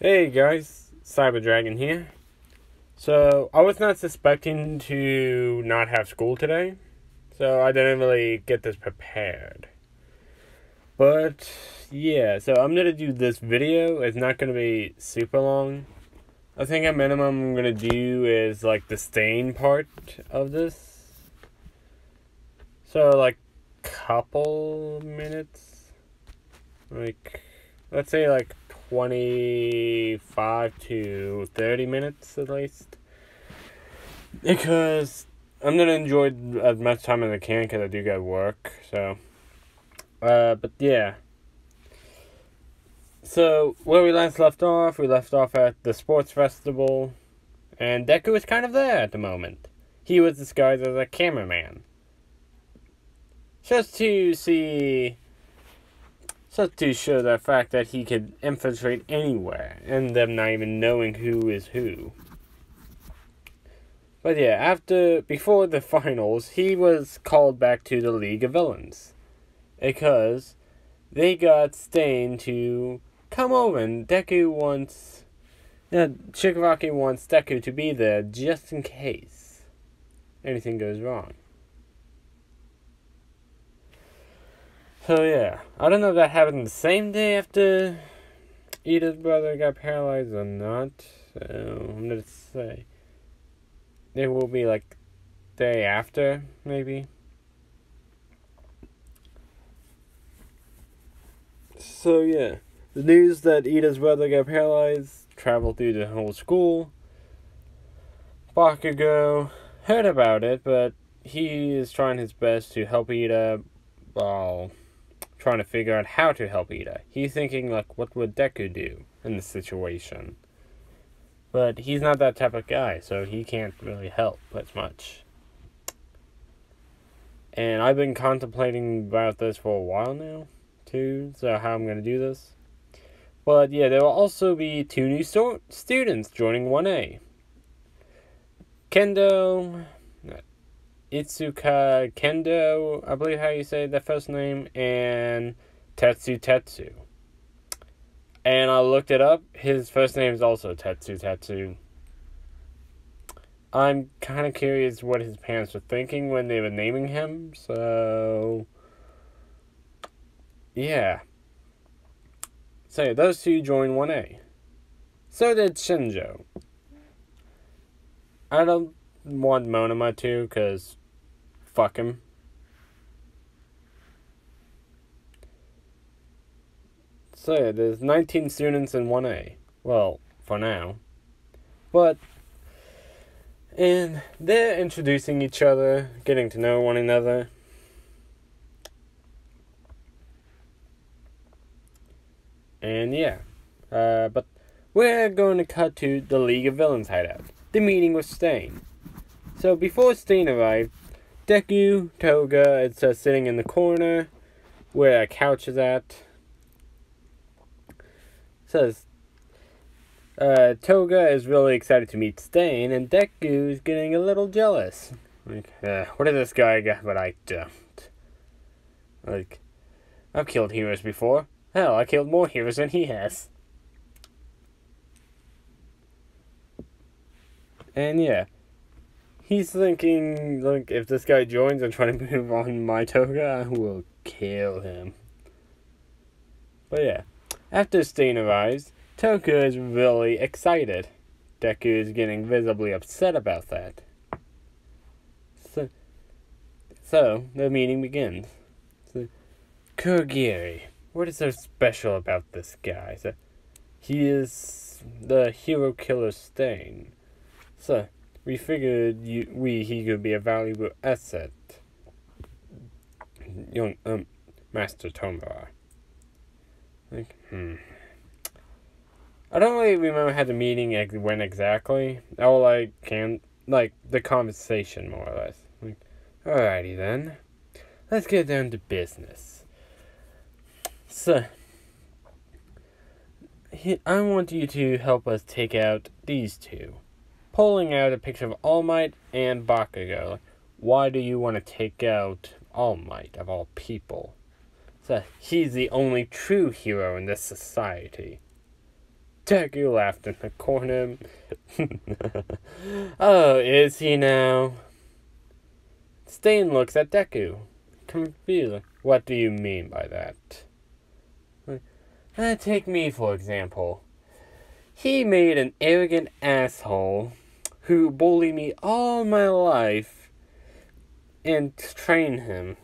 Hey guys, Cyber Dragon here. So, I was not suspecting to not have school today, so I didn't really get this prepared. But, yeah, so I'm gonna do this video. It's not gonna be super long. I think at minimum I'm gonna do is like the stain part of this. So, like, couple minutes. Let's say like 25 to 30 minutes at least. Because I'm going to enjoy as much time as I can because I do got work. So, but yeah. So, where we last left off at the sports festival. And Deku is kind of there at the moment. He was disguised as a cameraman. Just to show the fact that he could infiltrate anywhere, and them not even knowing who is who. But yeah, before the finals, he was called back to the League of Villains. Because they got Stain to come over, and Shigaraki wants Deku to be there just in case anything goes wrong. So yeah, I don't know if that happened the same day after Ida's brother got paralyzed or not. So I'm gonna say it will be like day after, maybe. So yeah, the news that Ida's brother got paralyzed traveled through the whole school. Bakugo heard about it, but he is trying his best to help Ida while trying to figure out how to help Ida. He's thinking, like, what would Deku do in this situation? But he's not that type of guy, so he can't really help as much. And I've been contemplating about this for a while now, too, so how I'm going to do this. But yeah, there will also be 2 new students joining 1A. Itsuka Kendo, I believe how you say that first name, and Tetsu. And I looked it up. His first name is also Tetsu. I'm kind of curious what his parents were thinking when they were naming him, so yeah. So those 2 joined 1A. So did Shinjo. I don't want Monoma to, because fuck him. So yeah, there's 19 students in 1A. Well, for now. And they're introducing each other, getting to know one another. And yeah. But we're going to cut to the League of Villains hideout. The meeting with Stain. So before Stain arrived, Deku, Toga, is just sitting in the corner where a couch is at. Says Toga is really excited to meet Stain, and Deku is getting a little jealous. Like, what does this guy got but I don't? Like, I've killed heroes before. Hell, I killed more heroes than he has. And yeah. He's thinking, like, if this guy joins and trying to move on my Toga, I will kill him. But yeah, after Stain arrives, Toga is really excited. Deku is getting visibly upset about that. So the meeting begins. Kurogiri, what is so special about this guy? He is the hero killer Stain. So we figured he could be a valuable asset. Young Master Tomura. I don't really remember how the meeting went exactly. All I can, the conversation more or less. Alrighty then, let's get down to business. So, I want you to help us take out these 2. Pulling out a picture of All Might and Bakugo. Why do you want to take out All Might, of all people? So he's the only true hero in this society. Deku laughed in the corner. Oh, is he now? Stain looks at Deku, confused. What do you mean by that? Take me, for example. He made an arrogant asshole who bullied me all my life and trained him.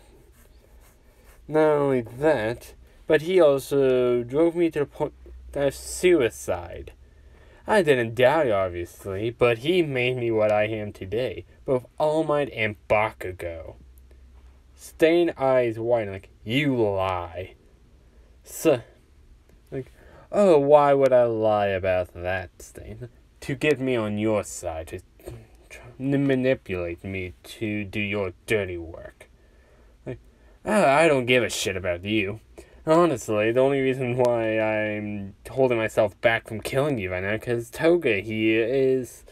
Not only that, but he also drove me to the point of suicide. I didn't die, obviously, but he made me what I am today, both All Might and Bakugo. Stain eyes wide like, you lie. So, like, oh, why would I lie about that, Stain? To get me on your side, to manipulate me to do your dirty work. Like, I don't give a shit about you. Honestly, the only reason why I'm holding myself back from killing you right now, because Toga here is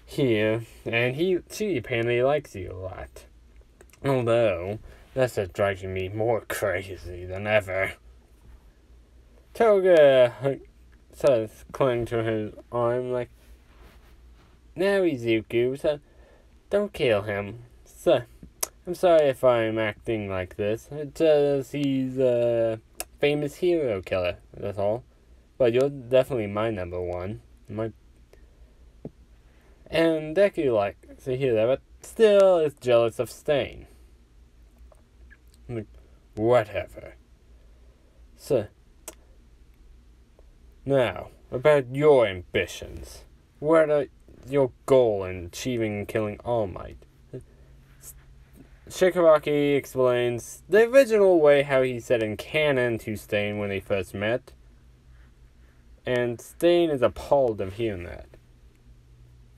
here, and she apparently likes you a lot. Although, that's just driving me more crazy than ever. Toga says, clinging to his arm, like, now Izuku, so don't kill him. So, I'm sorry if I'm acting like this. It says he's a famous hero killer, that's all. But you're definitely my number one. And Deku likes to hear that, but still is jealous of Stain. Like, whatever. So, now, about your ambitions. What are your goal in achieving and killing All Might? Shigaraki explains the original way how he said in canon to Stain when they first met. And Stain is appalled of hearing that.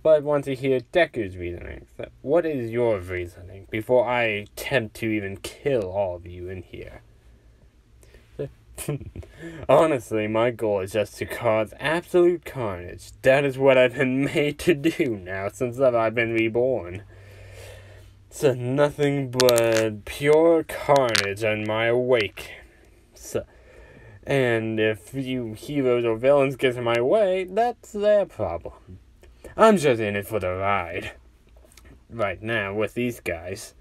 But wants to hear Deku's reasoning. So what is your reasoning before I attempt to even kill all of you in here? Honestly, my goal is just to cause absolute carnage. That is what I've been made to do now since I've been reborn. So nothing but pure carnage on my awake. So, and if you heroes or villains get in my way, that's their problem. I'm just in it for the ride. Right now with these guys.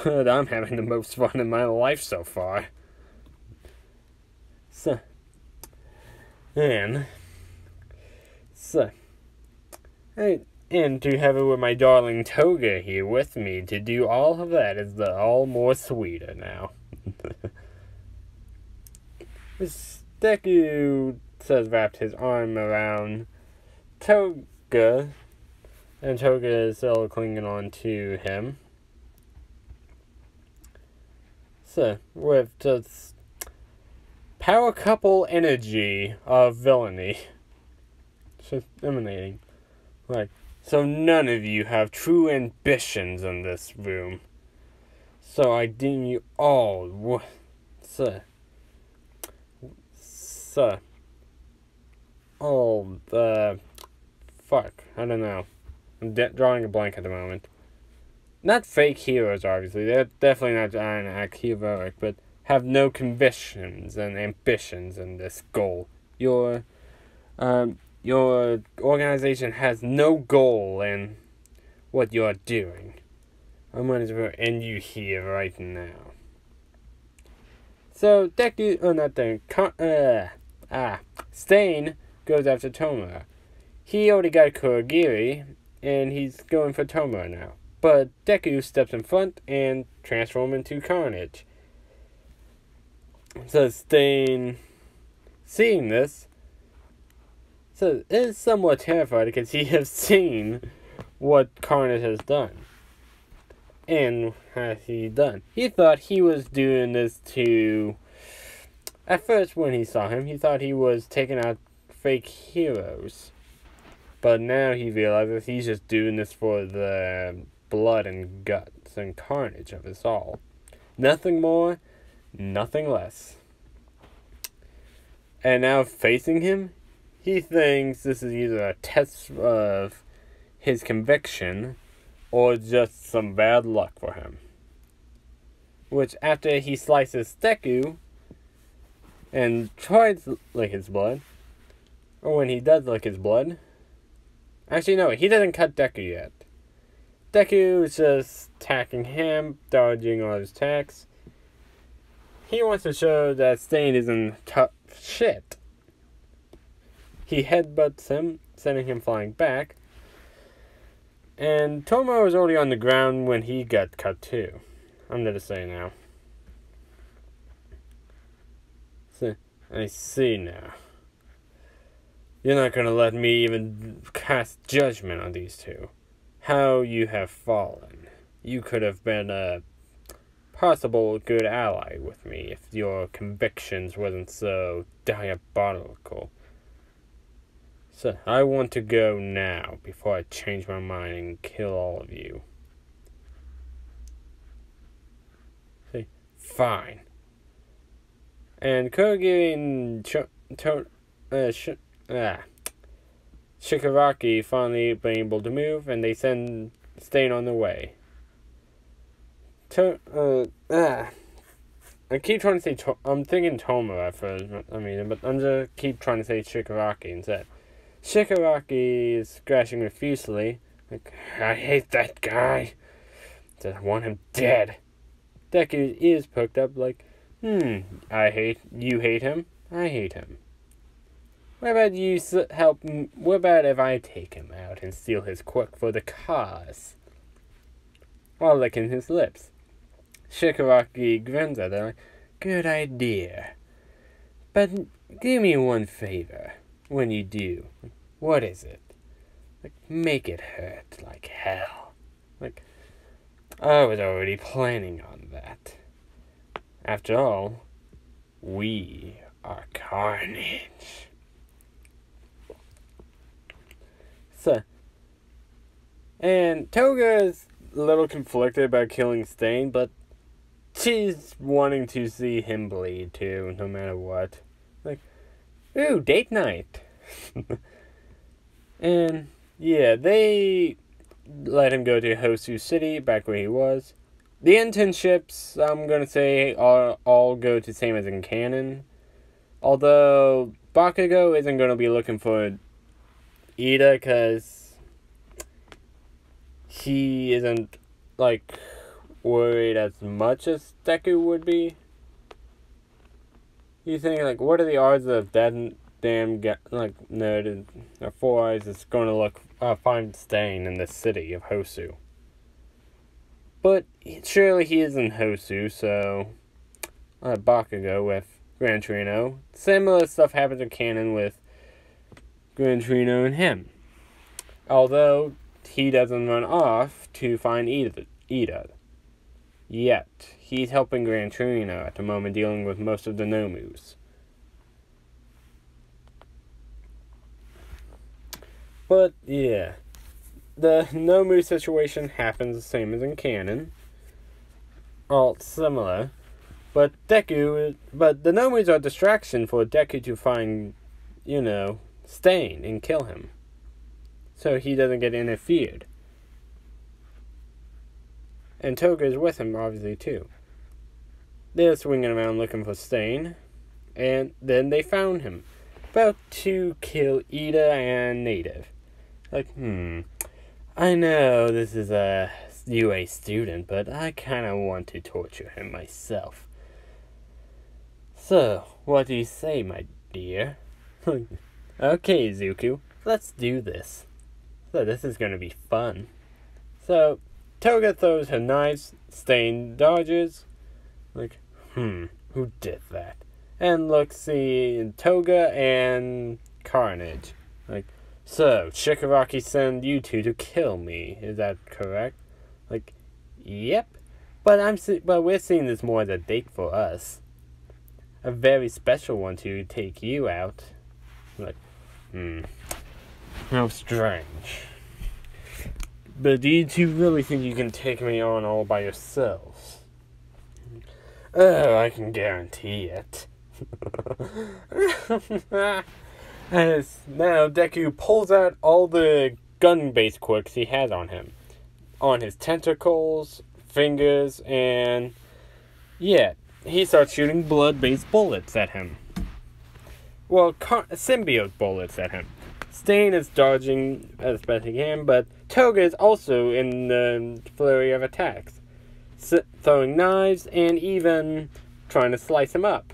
But I'm having the most fun in my life so far. So, and to have it with my darling Toga here with me to do all of that is all more sweeter now. Deku says wrapped his arm around Toga, and Toga is still clinging on to him. So, with just power couple energy of villainy just emanating. Right. So none of you have true ambitions in this room. So I deem you all fuck, I don't know. I'm drawing a blank at the moment. Not fake heroes, obviously. They're definitely not trying to act heroic, but have no convictions and ambitions in this goal. Your organization has no goal in what you're doing. I'm going to end you here right now. So, Stain goes after Tomura. He already got Kurogiri, and he's going for Tomura now. But Deku steps in front and transforms into Carnage. So Stain, seeing this, is somewhat terrified because he has seen what Carnage has done. And has he done? He thought he was doing this to... At first when he saw him, he thought he was taking out fake heroes. But now he realizes he's just doing this for the blood and guts and carnage of us all. Nothing more, nothing less. And now facing him, he thinks this is either a test of his conviction or just some bad luck for him. Which, after he slices Deku and tries to lick his blood, Or when he does lick his blood. Actually, no, he doesn't cut Deku yet. Deku is just attacking him, dodging all his attacks. He wants to show that Stain isn't tough shit. He headbutts him, sending him flying back. And Tomo was already on the ground when he got cut too. I'm gonna say now. So, I see now. You're not gonna let me even cast judgment on these two. How you have fallen. You could have been a possible good ally with me if your convictions wasn't so diabolical. So, I want to go now before I change my mind and kill all of you. See? Fine. And Kogi and Shigaraki finally been able to move, and they send Stain on their way. I keep trying to say I'm thinking Tomo at first, but I'm just keep trying to say Shigaraki instead. Shigaraki is scratching profusely. Like, I hate that guy. Just want him dead. Deku's ears perked up like, you hate him? I hate him. What about you help? What about if I take him out and steal his quirk for the cause? While licking his lips. Shigaraki grins at her like, good idea. But do me one favor. When you do, what is it? Like, make it hurt like hell. Like, I was already planning on that. After all, we are carnage. So, and Toga's a little conflicted about killing Stain, but she's wanting to see him bleed too, no matter what. Like, ooh, date night. And, yeah, they let him go to Hosu City, back where he was. The internships, I'm gonna say, all go to same as in canon. Although, Bakugo isn't gonna be looking for Ida, because he isn't, like, worried as much as Deku would be. You think, like, what are the odds of that damn guy, like, nerd or Four Eyes is going to find Stain in the city of Hosu? But surely he is in Hosu, so Bakugo with Gran Torino. Similar stuff happens in canon with Gran Torino and him. Although he doesn't run off to find Ida. Yet. He's helping Gran Torino at the moment, dealing with most of the Nomus. But, yeah. The Nomu situation happens the same as in canon. All similar. But the Nomus are a distraction for Deku to find, Stain and kill him. So he doesn't get interfered. And Toga is with him, obviously, too. They're swinging around looking for Stain. And then they found him. About to kill Ida and Native. Like, I know this is a UA student, but I kind of want to torture him myself. So, what do you say, my dear? Okay, Zuko, let's do this. So this is going to be fun. So, Toga throws her knives, Stain dodges. Like, who did that? And see Toga and Carnage. Like, so, Shigaraki sent you two to kill me, is that correct? Like, yep. But we're seeing this more as a date for us. A very special one to take you out. Like, how strange. But do you two really think you can take me on all by yourselves? Oh, I can guarantee it. As now Deku pulls out all the gun-based quirks he has on him. On his tentacles, fingers, and yeah, he starts shooting blood-based bullets at him. symbiote bullets at him. Stain is dodging as best he can, but Toga is also in the flurry of attacks, throwing knives and even trying to slice him up.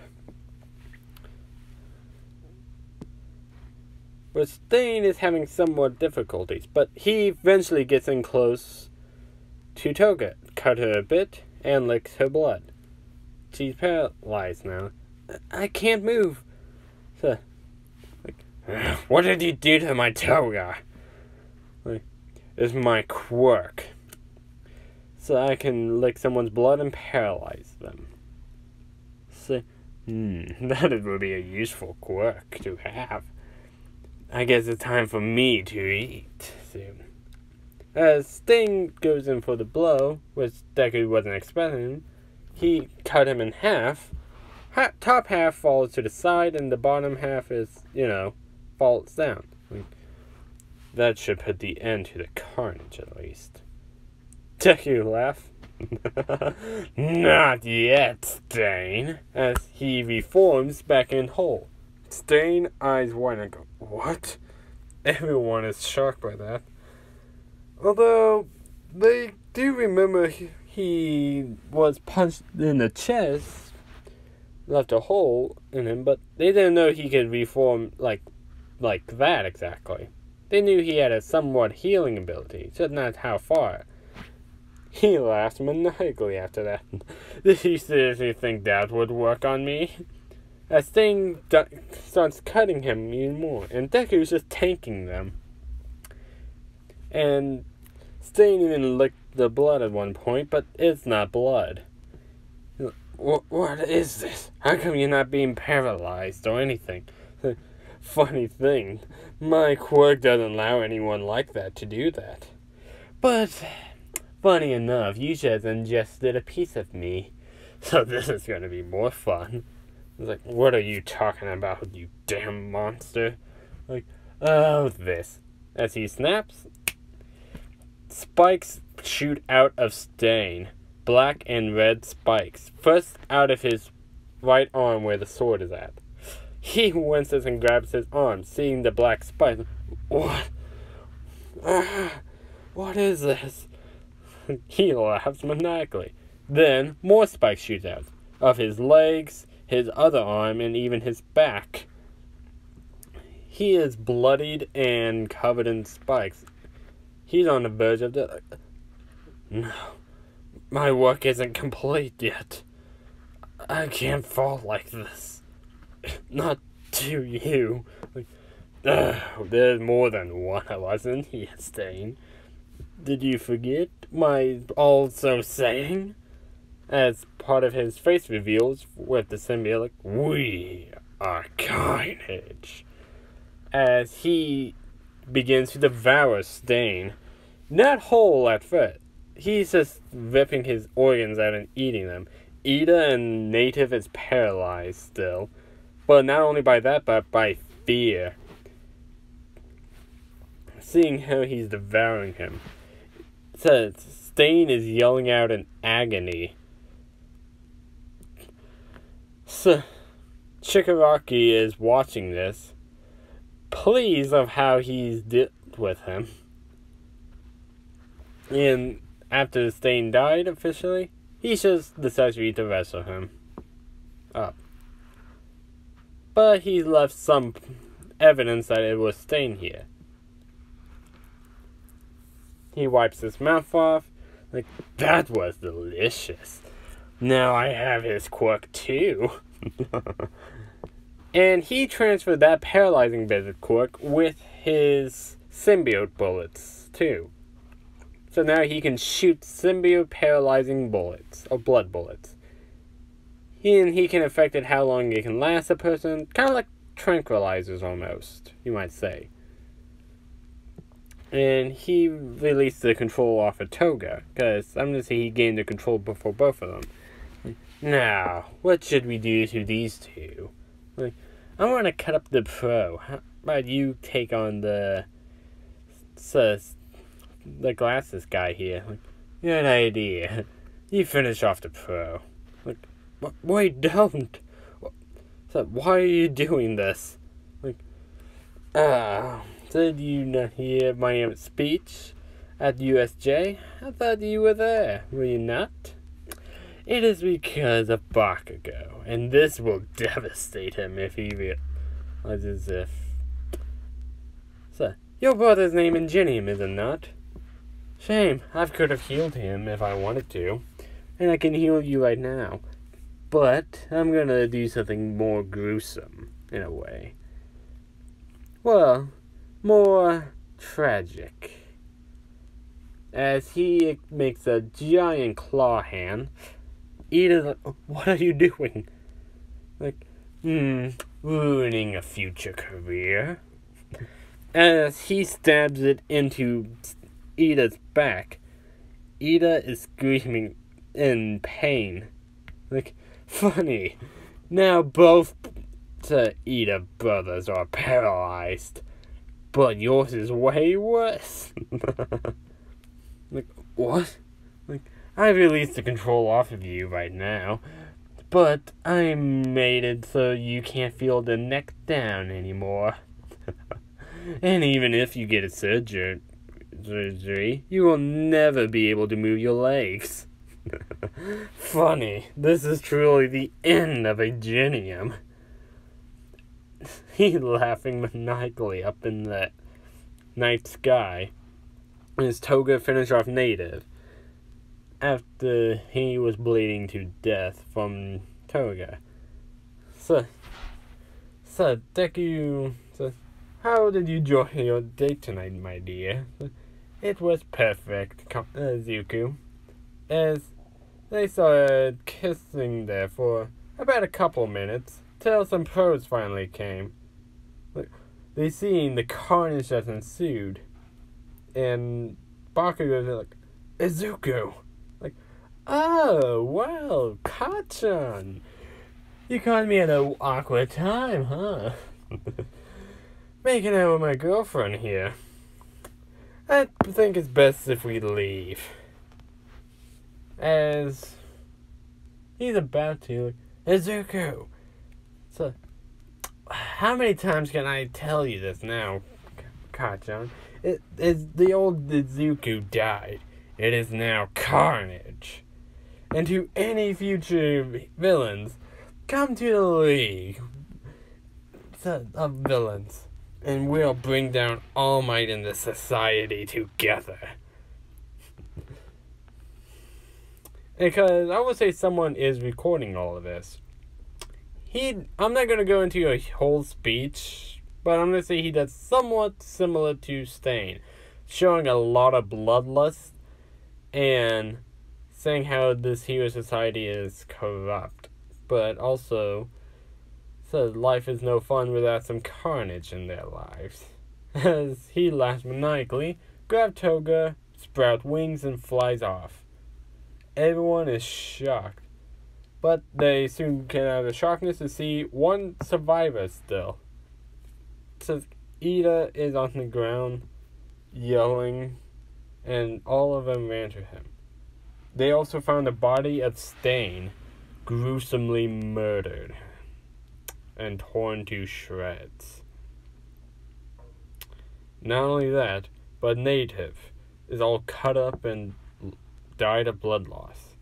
But Stain is having somewhat difficulties, but he eventually gets in close to Toga, cut her a bit, and licks her blood. She's paralyzed now. I can't move. So, what did you do to my Toga? It's my quirk. So I can lick someone's blood and paralyze them. So, that would be a useful quirk to have. I guess it's time for me to eat soon. As Sting goes in for the blow, which Deku wasn't expecting, he cut him in half. Top half falls to the side, and the bottom half is, falls down. That should put the end to the carnage, at least. Deku laughs. Not yet, Stain. As he reforms back in whole. Stain eyes wide and go, what? Everyone is shocked by that. Although, they do remember he was punched in the chest, left a hole in him, but they didn't know he could reform like that exactly. They knew he had a somewhat healing ability, just not how far. He laughed maniacally after that. Did you seriously think that would work on me? As Sting starts cutting him even more, and Deku's just tanking them. And Sting even licked the blood at one point, but it's not blood. What is this? How come you're not being paralyzed or anything? Funny thing, my quirk doesn't allow anyone like that to do that. But, funny enough, you just ingested a piece of me, so this is going to be more fun. It's like, what are you talking about, you damn monster? This. As he snaps, spikes shoot out of Stain. Black and red spikes. First out of his right arm where the sword is at. He winces and grabs his arm, seeing the black spikes. What? What is this? He laughs maniacally. Then, more spikes shoot out. Of his legs, his other arm, and even his back. He is bloodied and covered in spikes. He's on the verge of death. No. My work isn't complete yet. I can't fall like this. Not to you. There's more than one of us in here, Stain. Did you forget my also saying? As part of his face reveals with the symbiote, we are carnage. As he begins to devour Stain. Not whole at first. He's just ripping his organs out and eating them. Ida and Native is paralyzed still. But not only by that, but by fear. Seeing how he's devouring him. So Stain is yelling out in agony. So Shigaraki is watching this, pleased of how he's dealt with him. And after Stain died officially, he just decides to eat the rest of him up. But he left some evidence that it was Stain here. He wipes his mouth off, like, that was delicious. Now I have his quirk too. And he transferred that paralyzing bit of quirk with his symbiote bullets too. So now he can shoot symbiote paralyzing bullets, or blood bullets. He can affect it how long it can last a person, kind of like tranquilizers almost, you might say. And he released the control off of Toga, because I'm going to say he gained the control before both of them. Now, what should we do to these two? I want to cut up the pro. How about you take on the glasses guy here? Good idea. You finish off the pro. Wait, don't. So why are you doing this? Like, did you not hear my speech at USJ? I thought you were there. Were you not? It is because of Bakugo, and this will devastate him if he realizes if... So, your brother's name is Ingenium, is it not? Shame, I could have healed him if I wanted to, and I can heal you right now. But I'm gonna do something more gruesome, in a way. Well, more tragic. As he makes a giant claw hand, Ida's like, what are you doing? Like, ruining a future career. As he stabs it into Ida's back, Ida is screaming in pain. Like, funny. Now both the Ida brothers are paralyzed, but yours is way worse. Like, what? Like, I released the control off of you right now, but I made it so you can't feel the neck down anymore. And even if you get a surgery, you will never be able to move your legs. Funny, this is truly the end of Ingenium. He's laughing maniacally up in the night sky. His toga finished off native after he was bleeding to death from toga. So Deku, how did you enjoy your date tonight, my dear? It was perfect, Zuko. As they started kissing there for about a couple minutes, till some pros finally came. They seen the carnage that ensued. And Bakugo's like, Izuku! Like, oh, well, Kachan! You caught me at an awkward time, huh? Making out with my girlfriend here. I think it's best if we leave. As he's about to, like, Izuku! So, how many times can I tell you this now, Kachan? The old Izuku died. It is now Carnage. And to any future villains, come to the League of Villains, and we'll bring down All Might in the society together. Because I would say someone is recording all of this. I'm not going to go into a whole speech, but I'm going to say he does somewhat similar to Stain, showing a lot of bloodlust and saying how this hero society is corrupt, but also says life is no fun without some carnage in their lives. As he laughs maniacally, grabs Toga, sprouts wings, and flies off. Everyone is shocked, but they soon get out of the shockness to see one survivor still. Says Ida is on the ground, yelling, and all of them ran to him. They also found the body of Stain, gruesomely murdered and torn to shreds. Not only that, but Native is all cut up and died of blood loss.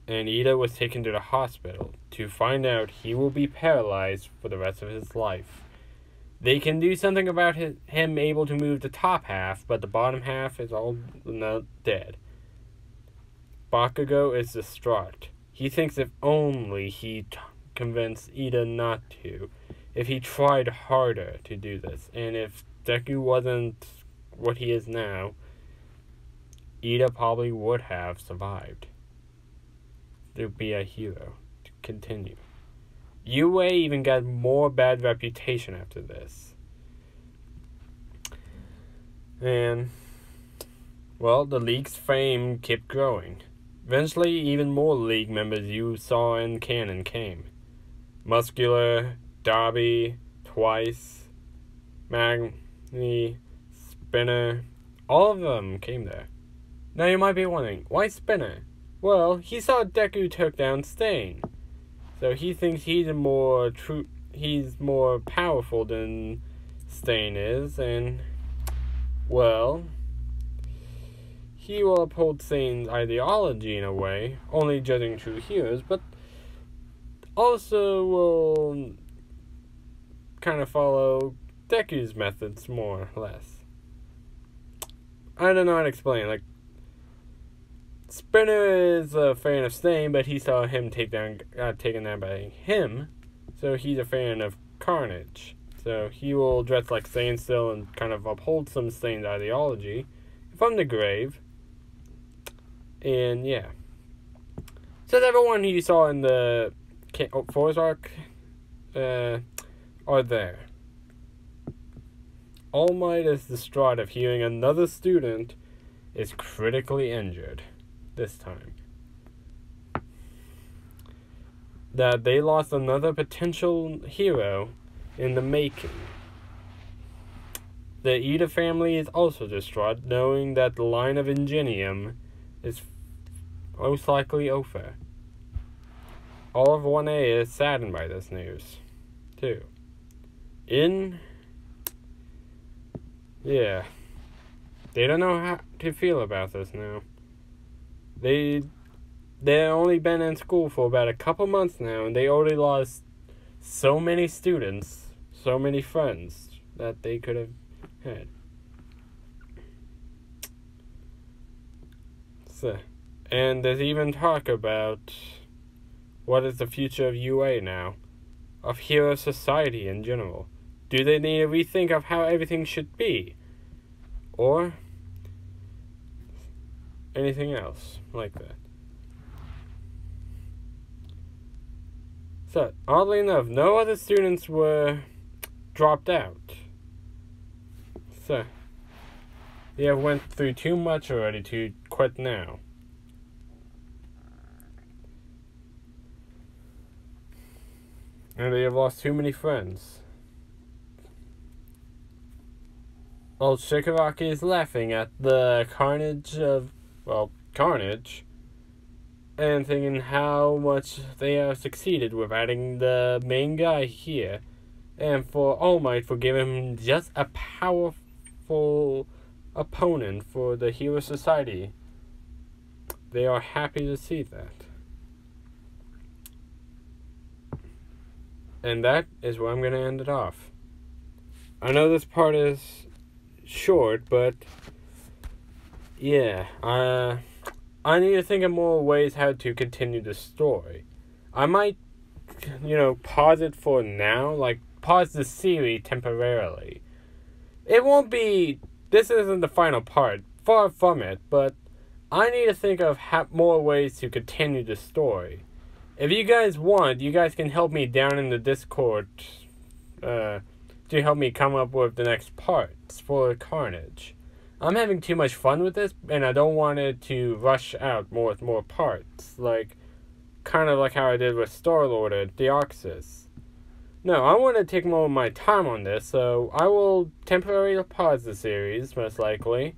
And Ida was taken to the hospital to find out he will be paralyzed for the rest of his life. They can do something about him able to move the top half, but the bottom half is all not dead. Bakugo is distraught. He thinks if only he convinced Ida not to, if he tried harder to do this, and if Deku wasn't what he is now, Ida probably would have survived. There'd be a hero to continue. Yue even got more bad reputation after this. And, well, the League's fame kept growing. Eventually, even more League members you saw in canon came. Muscular, Darby, Twice, Magni, Spinner, all of them came there. Now you might be wondering, why Spinner? Well, he saw Deku took down Stain, so he thinks he's he's more powerful than Stain is, and, well, he will uphold Stain's ideology in a way, only judging true heroes, but also will kind of follow Deku's methods more or less. I don't know how to explain. Like, Spinner is a fan of Stain, but he saw him taken down by him, so he's a fan of Carnage. So he will dress like Stain still and kind of uphold some Stain's ideology from the grave. And yeah. So everyone you saw in the Force arc are there. All Might is distraught of hearing another student is critically injured this time. That they lost another potential hero in the making. The Ida family is also distraught, knowing that the line of Ingenium is most likely over. All of 1A is saddened by this news, too. Yeah. They don't know how to feel about this now. They've only been in school for about a couple months now, and they already lost so many students, so many friends that they could have had. So, and there's even talk about what is the future of UA now, of hero society in general. Do they need to rethink of how everything should be? Or anything else like that? So, oddly enough, no other students were dropped out. So, they have went through too much already to quit now. And they have lost too many friends. Old Shigaraki is laughing at the carnage, and thinking how much they have succeeded with adding the main guy here, and for All Might for giving him just a powerful opponent for the Hero Society. They are happy to see that. And that is where I'm going to end it off. I know this part is short, but yeah, I need to think of more ways how to continue the story. I might, pause it for now, like pause the series temporarily. It won't be, this isn't the final part, far from it, but I need to think of more ways to continue the story. If you guys want, you guys can help me down in the Discord to help me come up with the next parts for Carnage. I'm having too much fun with this, and I don't want it to rush out more parts, kind of like how I did with Star-Lord or Deoxys. No, I want to take more of my time on this, so I will temporarily pause the series, most likely,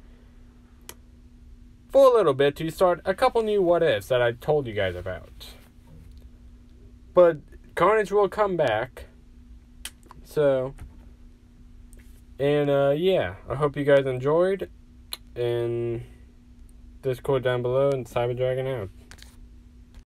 for a little bit to start a couple new what-ifs that I told you guys about. But Carnage will come back, so, and yeah, I hope you guys enjoyed, and Discord down below, and Cyber Dragon out.